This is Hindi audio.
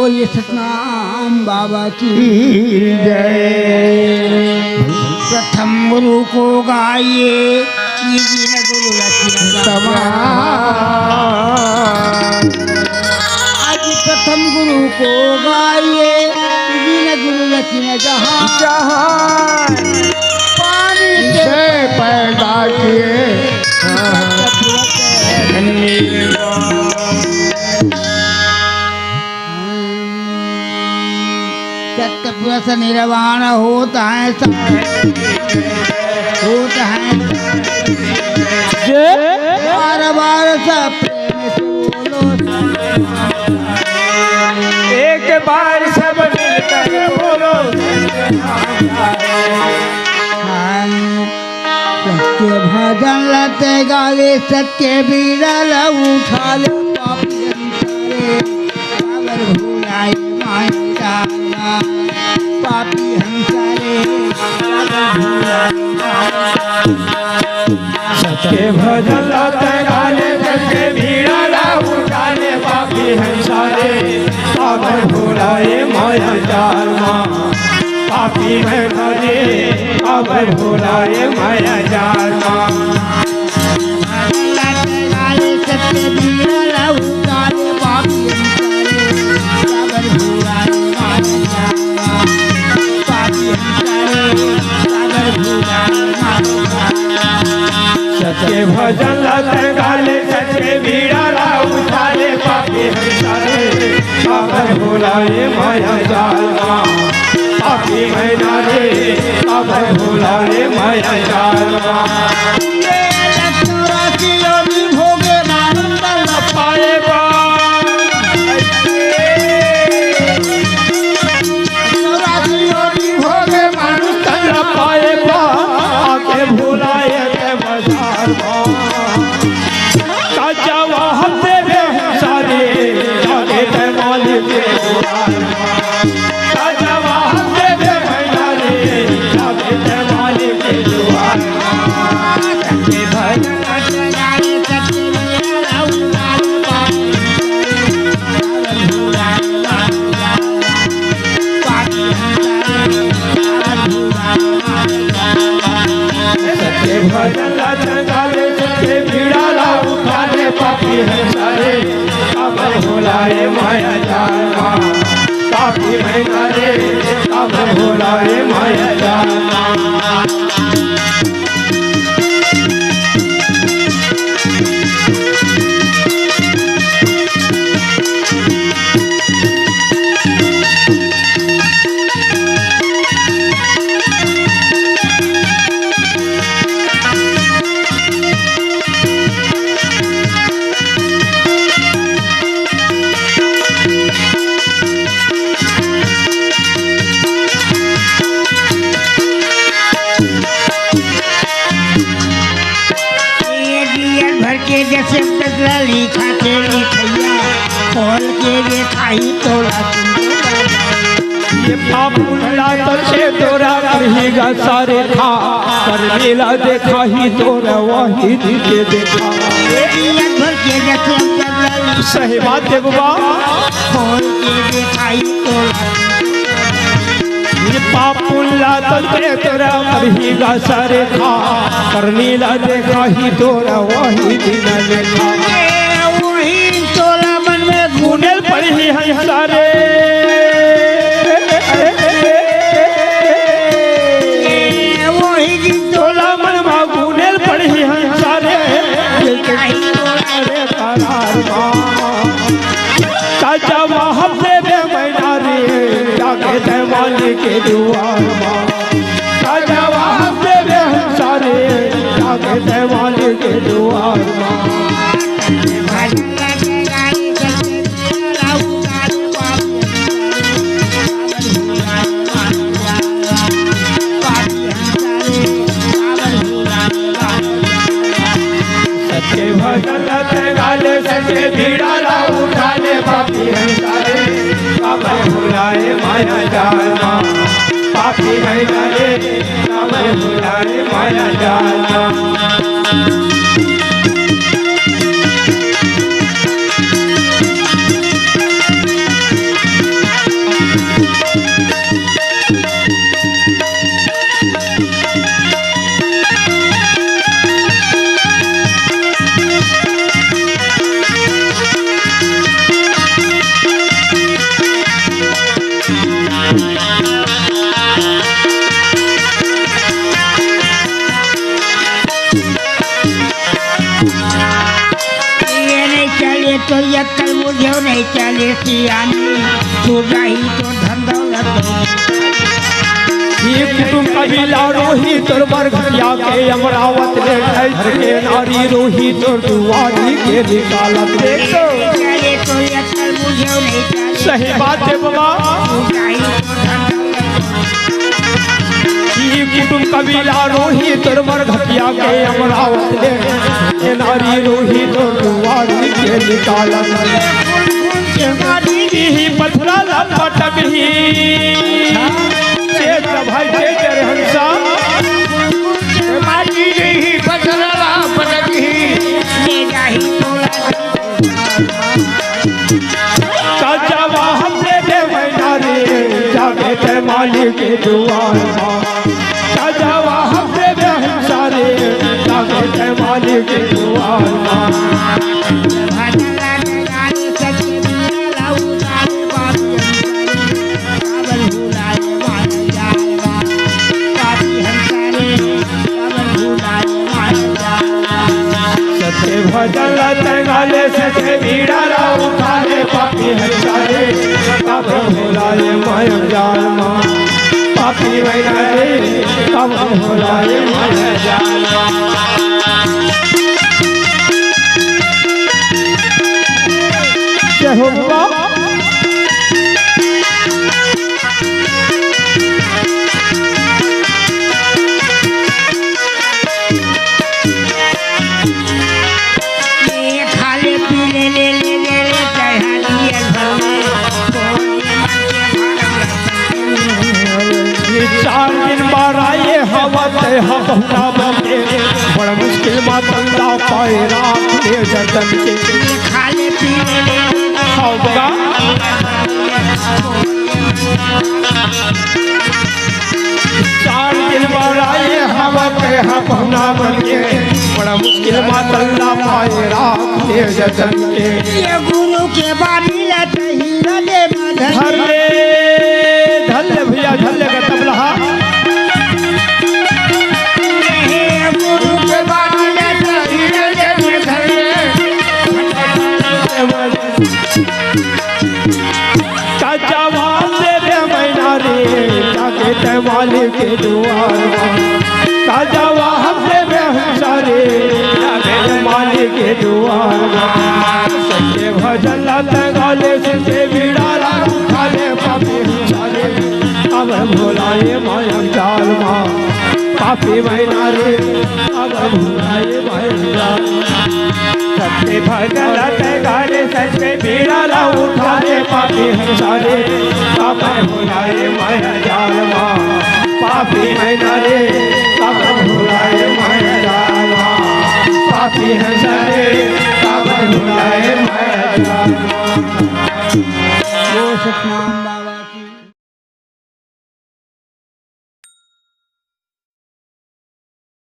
बोलिए सतनाम बाबा की जय। प्रथम गुरु को गाइए दीन गुरु रचना। आज प्रथम गुरु को गाइए दीन गुरु रचना। जहाँ जहाँ पानी से पैदा किए सत्यपुरुष निर्वाण होता है बार बार सब प्रेम से बोलो। एक बार सब मिलकर बोलो। सत्य भजन लते गाले सत्य बिरल उठा ले पापी हंसारे सागर भुलाए माया पापी हंसारे सागर भुलाए। सत्य भजन लते गाले सत्य बिरल उठा ले पापी हंसारे सागर भुलाए माया जाल पापी में भरे अबर भुलाए माया जाल सत्य बिरल उठा ले पापी हंसारे सागर भुलाए माया पापी हंसारे सागर भुलाए। सत्य भजन लते गाले सत्य बिरला उठाले पापी हंसारे अबर भुलाए माया जाल पापी में नारे अबर भुलाए माया जाल। भोगे मानंद पाए भोगे मानुष तन पाए आके भुलाए के बाजार काजा वहाँ पे सारे जाके ते मालिक के दुआर काजा वहाँ पे भैयारे जाके ते मालिक के दुआर। सत्य भजन सत्य भजन लचन गाले सत्य बिरला उठाले पापी हंसारे अबर भुलाए माया जाल पापी में नारे अबर भुलाए माया जाल। जैसे तगड़ा लिखा के लिखैया खोल के देखाई तोरा ये पापुला तसे तोरा कहेगा सारे था कर मेला देखा ही तोरा वही दिखे देखा भर के जैसे तगड़ा सही बात है बाबा खोल के देखाई तोरा। ये पापुला तसे तोरा कहेगा सारे था कर मेला देखा ही तोरा वही दिन देखा वही तोरा मन में गुनेल पड़ी है सारे वही तोला मन में गुनेल पड़ी है सारे करार काजा वहाँ पे मैना रे जाके ते मालिक के दुआर काजा वहाँ पे सारे जाके ते मालिक के दुआर सत्य भजन लते गाले सत्य बिरला उठाले पापी हंसारे अबर भुलाए माया जाल पापी हंसारे अबर भुलाए माया जाल। नहीं चले सियानी तू रही तो धन दौलत ये कुटुंब कबीला रोही तोर बरघटिया के अमरावत ले घर के नारी रोही तोर दुआरी के निकालत देख तो चले तो अक्सर मुझे नहीं चले सही बात है बाबा तू रही तो धन ये कुटुंब कबीला रोही तोर बरघटिया के अमरावत ले के नारी रोही तोर दुआरी के निकालत ही पथरा लपटक ही चेत भाई चेत रे हंसा माटी नहीं पथरा पटक ही ले जाही काजवा हमरे दे नारी जाके ते मालिक के दुआर काजवा हमरे दे सारे जाके ते मालिक के दुआर सच्चे भजन तंगाले सच्चे बीड़ा ला उठाले पापी हंसारे कब भोलाए माया जाल माँ पापी वैराए कब भोलाए माया जाल माँ जय हो बाबा चार दिन बाद आए हवा ते हवा बके बड़ा मुश्किल में तंदा पाए रात के जतन के खाले पीले हवा चार दिन बाद आए हवा ते हवा बके बड़ा मुश्किल में तंदा पाए रात के जतन के ये गुरु के बानी लते हीरा दे धर ले धल भैया धल का तबला गुरु के बानी लते हीरा दे धर चाचा दे मैना रे जाके ते मालिक के दुआर चाचा हमसे बेहसारे जाके ते मालिक के दुआर सच्चे भजन लाते गाले से बीड़ा ला खाले पापी हंसारे अब भोलाए माया जाल माँ पापी मैना रे अब भोलाए माया जाल सच्चे भजन लाते गाले सच्चे बीड़ा ला उठाले पापी हंसारे अब भोलाए माया जाल माँ पापी मैना रे अब भोलाए माया जाल माँ पापी हंसारे अब भोलाए माया जाल माँ वो सतनाम